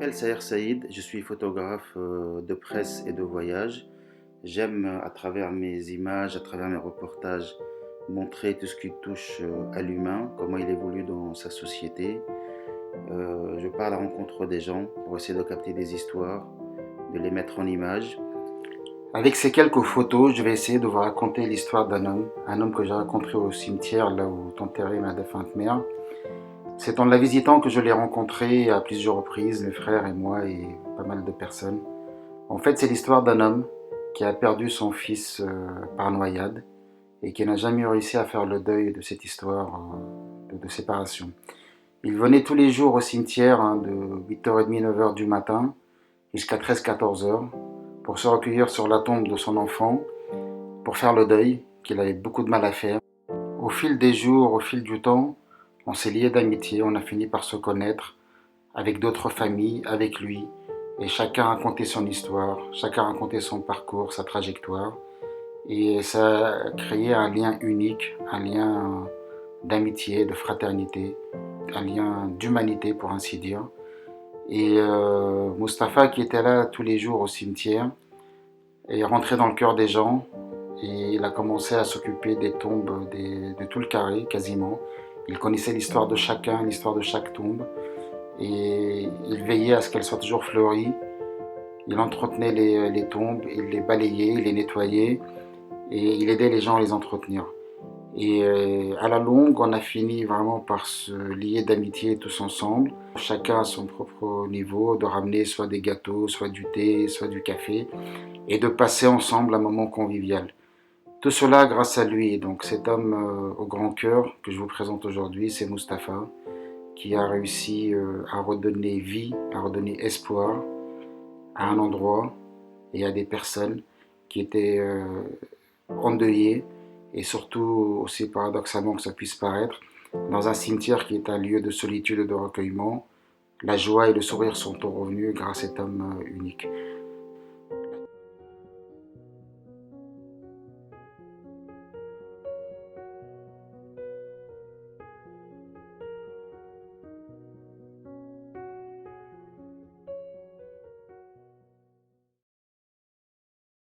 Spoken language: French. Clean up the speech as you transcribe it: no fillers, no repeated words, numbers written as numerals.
m'appelle Saher Saïd, je suis photographe de presse et de voyage. J'aime, à travers mes images, à travers mes reportages, montrer tout ce qui touche à l'humain, comment il évolue dans sa société. Je pars à la rencontre des gens pour essayer de capter des histoires, de les mettre en images. Avec ces quelques photos, je vais essayer de vous raconter l'histoire un homme que j'ai rencontré au cimetière, là où est enterrée ma défunte mère. C'est en la visitant que je l'ai rencontré à plusieurs reprises, mes frères et moi et pas mal de personnes. En fait, c'est l'histoire d'un homme qui a perdu son fils par noyade et qui n'a jamais réussi à faire le deuil de cette histoire de séparation. Il venait tous les jours au cimetière de 8h30, 9h du matin jusqu'à 13-14h pour se recueillir sur la tombe de son enfant, pour faire le deuil qu'il avait beaucoup de mal à faire. Au fil des jours, au fil du temps, on s'est liés d'amitié, on a fini par se connaître avec d'autres familles, avec lui, et chacun racontait son histoire, chacun racontait son parcours, sa trajectoire, et ça a créé un lien unique, un lien d'amitié, de fraternité, un lien d'humanité pour ainsi dire. Et Mustapha, qui était là tous les jours au cimetière, est rentré dans le cœur des gens et il a commencé à s'occuper des tombes de tout le carré quasiment. Il connaissait l'histoire de chacun, l'histoire de chaque tombe, et il veillait à ce qu'elles soient toujours fleuries. Il entretenait les tombes, il les balayait, il les nettoyait et il aidait les gens à les entretenir. Et à la longue, on a fini vraiment par se lier d'amitié tous ensemble, chacun à son propre niveau, de ramener soit des gâteaux, soit du thé, soit du café, et de passer ensemble un moment convivial. Tout cela grâce à lui. Donc cet homme au grand cœur que je vous présente aujourd'hui, c'est Mustapha, qui a réussi à redonner vie, à redonner espoir à un endroit et à des personnes qui étaient endeuillées, et surtout, aussi paradoxalement que ça puisse paraître, dans un cimetière qui est un lieu de solitude et de recueillement. La joie et le sourire sont revenus grâce à cet homme unique.